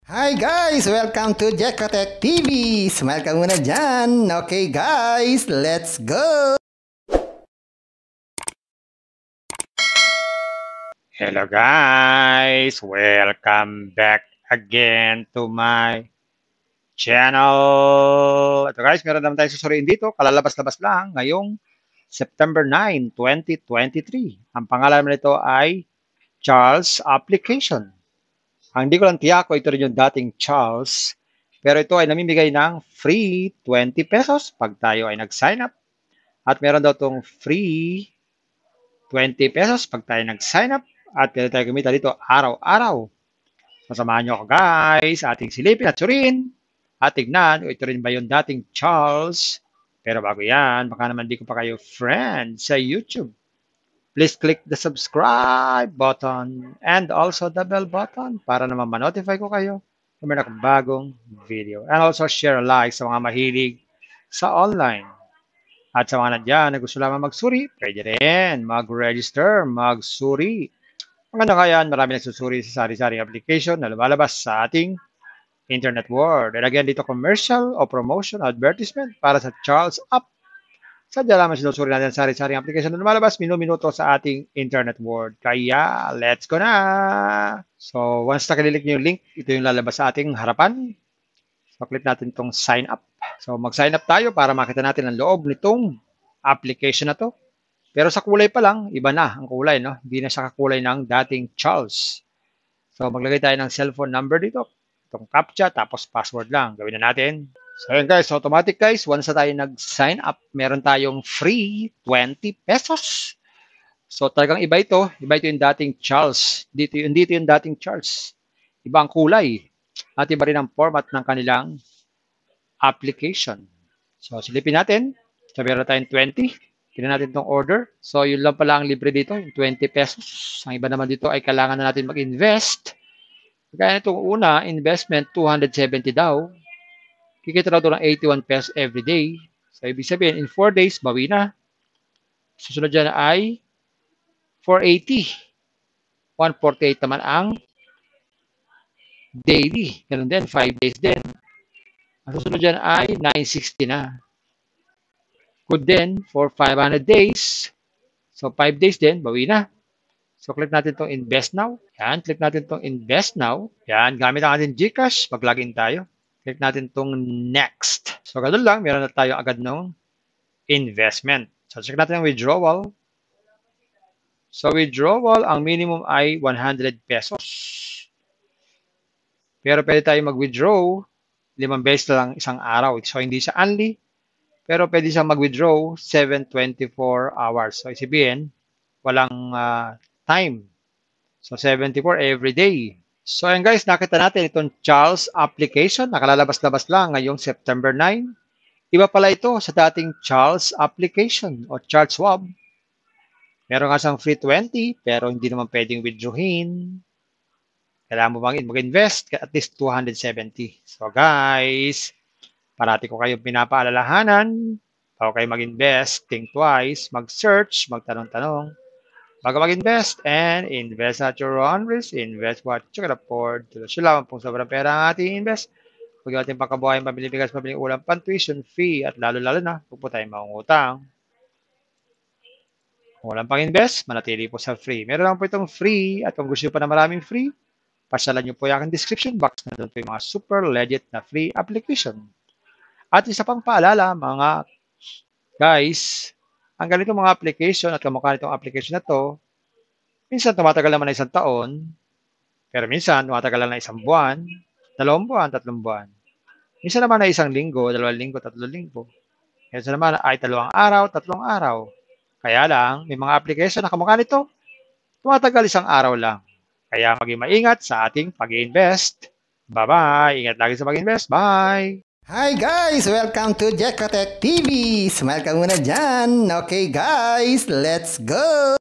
Hi guys! Welcome to Jekotech TV! Smile ka muna dyan! Okay guys, let's go! Hello guys! Welcome back again to my channel! Ito guys, meron naman tayong susuriin dito. Kalalabas-labas lang ngayong September 9, 2023. Ang pangalan nito ay Charles Application. Ang hindi ko lang tiyako, ito rin yung dating Charles. Pero ito ay namimigay ng free 20 pesos pag tayo ay nag-sign up. At meron daw itong free 20 pesos pag tayo nag-sign up. At pwede tayo gumita dito araw-araw. Sasamahan nyo ako guys, ating silipin at surin. At tignan, ito rin ba yung dating Charles? Pero bago yan, baka naman di ko pa kayo friend sa YouTube. Please click the subscribe button and also the bell button para naman ma-notify ko kayo kung meron akong bagong video. And also share like sa mga mahilig sa online. At sa mga nandiyan na gusto lamang magsuri, pwede rin mag-register, magsuri. Ang kaya marami nagsusuri sa sari-sari application na lumalabas sa ating internet world. And again, dito commercial o promotion, advertisement para sa Charles App. Sadya lamang sinusuri natin sa sari-sari application na lumalabas minuto sa ating internet world. Kaya, let's go na! So, once na kililik nyo yung link, ito yung lalabas sa ating harapan. So, click natin itong sign up. So, mag-sign up tayo para makita natin ang loob nitong application na to. Pero sa kulay pa lang, iba na ang kulay, no? Hindi na siya kakulay ng dating Charles. So, maglagay tayo ng cellphone number dito. Itong CAPTCHA, tapos password lang. Gawin na natin. So, yun guys, automatic guys, once na tayo nag-sign up, meron tayong free 20 pesos. So, talagang iba ito yung dating Charles. Dito yung dating Charles. Iba ang kulay. At iba rin ang format ng kanilang application. So, silipin natin. So, meron tayong 20. Tignan natin itong order. So, yun lang pala ang libre dito, yung 20 pesos. Ang iba naman dito ay kailangan na natin mag-invest. Kaya itong una, investment, 270 daw. Kikita raw ito ng 81 pesos every day. So, ibig sabihin, in 4 days, bawi na. Susunod dyan ay 480. 148 naman ang daily. Ganun din, 5 days din. Ang susunod dyan ay 960 na. Good din, for 500 days. So, 5 days din, bawi na. So, click natin itong invest now. Yan, click natin itong invest now. Yan, gamit ang ating GCash. Mag-login tayo. Click natin itong next. So, ganun lang. Meron na tayo agad ng investment. So, check natin ang withdrawal. So, withdrawal, ang minimum ay 100 pesos. Pero pwede tayo mag-withdraw 5 beses lang isang araw. So, hindi siya only. Pero pwede siyang mag-withdraw 724 hours. So, isipin, walang time. So, 74 every day. So, ayan guys, nakita natin itong Charles application. Nakalalabas-labas lang ngayong September 9. Iba pala ito sa dating Charles application o Charles Schwab. Meron nga siyang free 20, pero hindi naman pwedeng withdrawin. Kailangan mo bang mag-invest at least 270. So, guys, parati ko kayong pinapaalalahanan. Bago kayo mag-invest, think twice, mag-search, magtanong-tanong. Bago mag-invest and invest at your own risk, invest what you can afford. Tuloy lamang pong sobrang pera ang ating invest. Huwag yung ating pangkabuhayan, pamili bigas, pamili ulam, pan-tuition fee, at lalo-lalo na, huwag po tayong mangungutang. Kung walang pang-invest, manatili po sa free. Meron lang po itong free, at kung gusto nyo pa na maraming free, pasyalan nyo po yung aking description box na doon po yung mga super legit na free application. At isa pang paalala, mga guys, ang ganitong mga application at kamukha nitong application na to, minsan tumatagal naman na 1 taon, pero minsan tumatagal lang na 1 buwan, 2 buwan, 3 buwan. Minsan naman ay 1 linggo, 2 linggo, 3 linggo. Minsan naman ay 2 araw, 3 araw. Kaya lang, may mga application na kamukha nito, tumatagal 1 araw lang. Kaya maging maingat sa ating pag-invest. Bye-bye! Ingat lagi sa pag-invest. Bye! Hi guys! Welcome to Jekotech TV! Smile ka muna dyan! Okay guys, let's go!